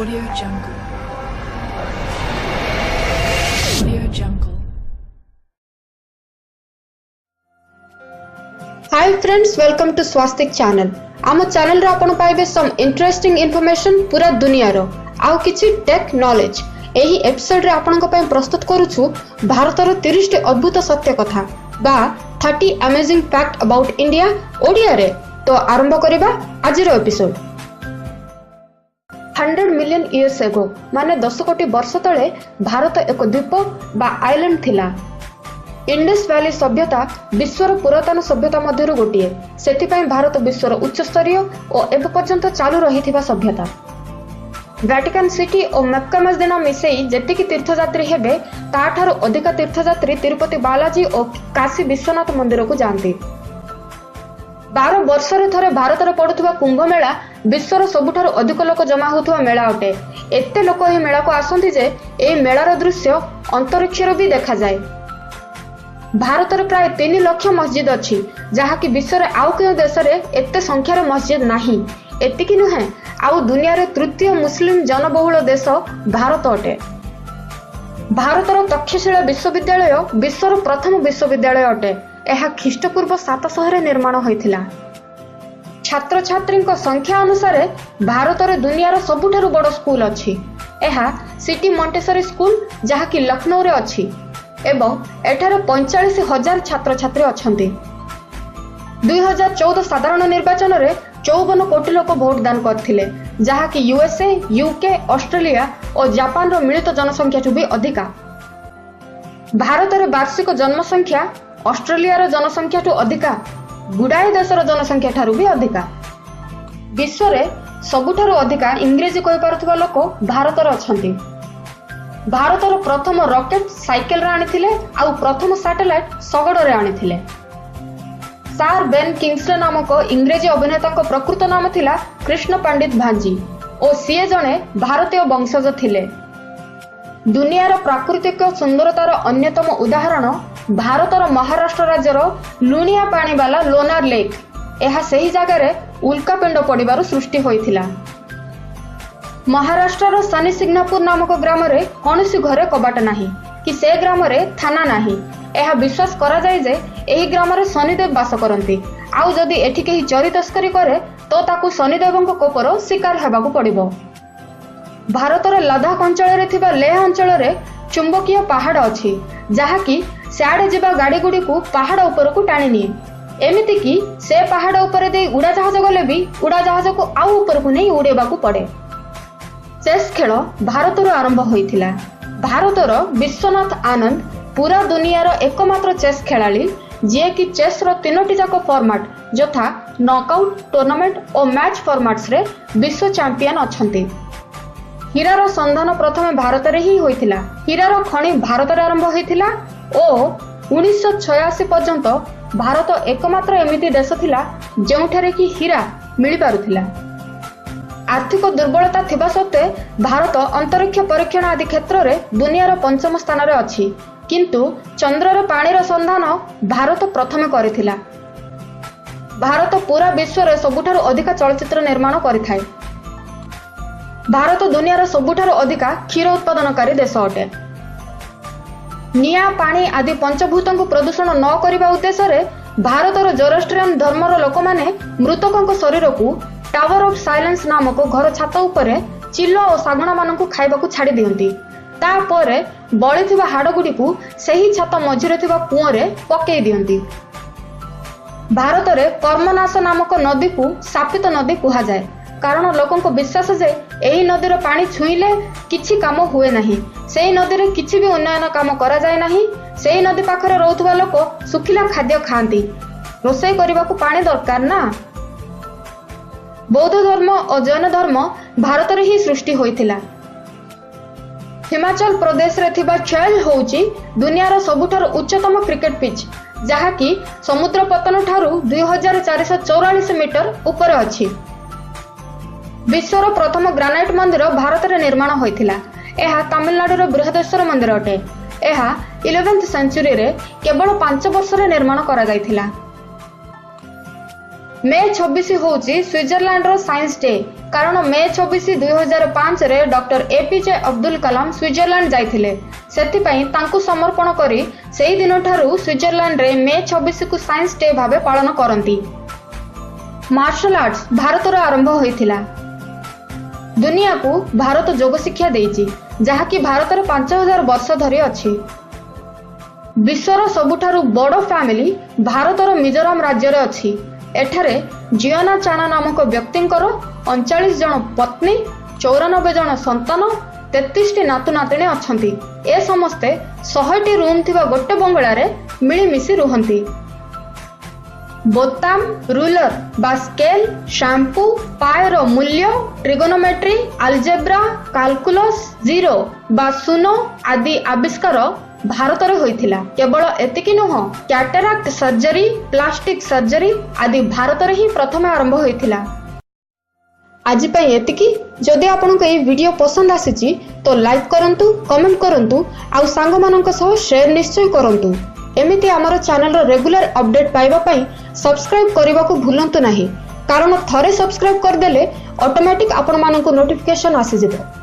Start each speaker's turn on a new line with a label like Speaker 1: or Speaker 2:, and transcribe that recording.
Speaker 1: Audio Jungle. Audio Jungle.
Speaker 2: Hi friends, welcome to Swastik channel. आम channel रे आपण पाइबे सम इंटरेस्टिंग इन्फॉर्मेशन पूरा दुनिया रो आउ किछि टेक नॉलेज। एही एपिसोड रे आपण को पय प्रस्तुत करूछु भारत रो 30 टी अद्भुत सत्य कथा बा 30 amazing fact about India Odia रे। तो आरंभ करिबा आज रो एपिसोड। 100 मिलियन इयर्स एगो माने 10 कोटी वर्ष तळे भारत एक द्वीप बा आइलैंड थिला। इंडस वैली सभ्यता विश्वर पुरातन सभ्यता मध्यरु गोटिए, सेथिपई भारत विश्वर उच्च स्तरीय और एब पर्यंत चालू रहिथिबा सभ्यता। वैटिकन सिटी और मक्का मस्जिद मिसेई जेतिकी तीर्थयात्री हेबे ताठारु अधिक तीर्थयात्री तिरुपति बालाजी और काशी विश्वनाथ मंदिर को जाती। 12 वर्ष थरे भारत रे पड़ुथिबा कुंभ मेला विश्वर सबुठारु अधिक लोक जमा होथुवा मेला अटे। एते लोक एही मेला को आसंती जे एही मेलार दृश्य अंतरिक्षर भी देखा जाए। भारत रे प्राय 3 लाख मस्जिद अछि, जहा कि विश्व रे आउ के देश रे एते संख्या रे मस्जिद नाही। एतिकी नुहे, आउ दुनिया रे तृतीय मुस्लिम जनबहुल देश भारत अटे। भारतर तक्षशिला विश्वविद्यालय विश्वर प्रथम विश्वविद्यालय अटे। यह ख्रीष्टपूर्व 700 रे निर्माण होइथिला। छात्र छात्री संख्या अनुसार भारत रे दुनिया रो सबुठारु बड़ स्कूल अछि। यह सिटी मॉन्टेसरी स्कूल जहा कि लखनऊ रे अछि एवं एठारे 45,000 छात्र छात्री अछंती। 2014 साधारण निर्वाचन रे 54 कोटी लोक भोट दान करथिले, जहा कि यूएसए, यूके, ऑस्ट्रेलिया और जापान रो मिलित जनसंख्या भी अधिका। भारत रे वार्षिक जनसंख्या ऑस्ट्रेलिया रो जनसंख्या ठू अधिका, गुडाए देशर जनसंख्या ठारू भी अधिका। विश्व रे सबुठारु अधिका इंग्रेजी कहि पारुथबा लोक भारत रे अछंती। भारत रो प्रथम रॉकेट साइकेल रे आनिथिले आउ प्रथम सैटेलाइट सगड़ रे आनिथिले। सार बेन किंग्सले नामक इंग्रेजी अभिनेता को प्रकृत नाम थिला कृष्ण पंडित भांजी और सीए जने भारतीय वंशज थिले। दुनियार प्राकृतिक सुंदरतार अन्यतम उदाहरण भारतर महाराष्ट्र राज्यर लुणिया पानी वाला लोनार लेक। यह सही जगह उल्कापिंड पड़िबारु सृष्टि होइथिला। महाराष्ट्र शनि सिग्नापुर नामक ग्राम रे कौनसी घरे कबाट नाही कि से ग्राम रे थाना नाही। यह विश्वास करा जाय जे एही ग्राम रे शनिदेव वास करंती। आउ जदि एठी केही चोरी तस्करी करे तो ताकू शनिदेवଙ୍କ कोपर शिकार हेबाकू पड़िबो। भारतर लद्दाख अंचल रे थिबा लेह अंचल रे चुंबकीय पहाड़ अछि, जहा कि सियाड़े जिबा गाड़ी गुडी को पहाड़ ऊपर को टाणी निए। एमिति कि से पहाड़ ऊपर दे उड़ा जहाज गले भी उड़ा जहाज को आउ ऊपर को नहीं उड़ेबाकू पड़े। चेस खेल भारत आरंभ होइथिला। भारतर विश्वनाथ आनंद पूरा दुनियार एकमात्र चेस खेलाड़ी जे कि चेस रो 3टी जाक फॉर्मेट यथा नॉकआउट, टूर्नामेंट और मैच फॉर्मेट्स रे विश्व चैंपियन अछंती। हीरार संधान प्रथमे भारत रे ही होइथिला। हीरार खଣି भारत रे आरंभ होइथिला और 1986 पर्यंत भारत एकमात्र एमिति देश थिला जेउठारे कि हीरा मिली पारुथिला। आर्थिक दुर्बलता थिबा सत्वे भारत अंतरिक्ष परीक्षण आदि क्षेत्र रे दुनियार 5म स्थान रे अछि, किंतु चंद्रर पानीर संधान भारत प्रथमे करिथिला। भारत पूरा विश्व रे सबुठारु अधिक चलचित्र निर्माण करिथाय। भारत दुनियार सबुठारु अधिक क्षीर उत्पादनकारी देश अटे। निया, पानी आदि पंचभूतों प्रदूषण न करने उद्देश्य रे भारतर जोरोस्ट्रियन धर्मर लोक माने मृतकों शरीर को टावर ऑफ साइलेंस नामक घर छात उपरे चिल्ल और सागुणा मानकु खाइबाकू छाड़ी दियंती। तापरे बळिथिबा हाड़ गुडी को सही छात मझिरे थिबा कुओरे पकेई दियंती। भारत रे कर्मनाश नामक नदी को शापित नदी कहा जाए, कारण लोकों विश्वास जे एही नदीर पानी छुईले किछि काम हुए नहीं। सेही नदी रे किछि भी उन्नयन काम करा जाए नहीं। सेही नदी पाखरे रहउथबा लोक सुखिला खाद्य खांती, रोषेई करबाकू पानी दरकार ना। बौद्ध धर्म और जैन धर्म भारत रे ही सृष्टि होइथिला। हिमाचल प्रदेश रे थिबा चैल होउची दुनियार सबुठार उच्चतम क्रिकेट पिच, जहा कि समुद्र पतन ठारू 2444 मीटर ऊपर अछि। विश्वर प्रथम ग्रानाइट मंदिर भारत रे निर्माण होइथिला। यह तमिलनाडु बृहदेश्वर मंदिर अटे। यह 11th सेंचुरी रे केवल 5 वर्ष रे निर्माण करा जायथिला। मे 26 होउची स्विट्जरलैंड रो साइंस डे कारण मे 26 2005 रे doctor APJ Abdul Kalam Switzerland जाइथिले सेति पई तांकु समर्पण करी सेही दिन ठारू स्विट्जरलैंड रे मे 26 को साइंस डे भाबे पालन करंती। मार्शल आर्ट्स भारत रो आरंभ होइथिला। दुनिया को भारत योग शिक्षा देइची जहा कि भारत रे 5000 वर्ष धरि अछि। विश्वर सबुठारु बड़ फैमिली भारत रो मिजोरम राज्य रे अछि। एठारे जियोना चाणा नामक व्यक्तिंकर 39 जन पत्नी 94 जन संतान 33 टी नातु नातिणी अछंती। ए समस्ते 100 टी रूम थिबा गोटे बंगला रे मिलीमिशी रुहंती। बोताम रूलर बा स्केल शैम्पू पायर मूल्य ट्रिगोनोमेट्री अलजेब्रा कैलकुलस जीरो बा सुनो आदि आविष्कार भारत रे होइथिला। केवल एतिकी नुह कैटराक्ट सर्जरी प्लास्टिक सर्जरी आदि भारत रे ही प्रथम आरंभ होइथिला। आज पई एतिकी। जदि आपनको ए वीडियो पसंद आसीची तो लाइक करंतु कमेंट करंतु आउ सांग मानक सह शेयर निश्चय करंतु। एमिति हमर चैनल रो रेगुलर अपडेट पाइबा पई सब्सक्राइब करबा को भूलंतु नाही कारण थरे सब्सक्राइब कर देले ऑटोमेटिक आपण मानक नोटिफिकेशन आसी जेबो।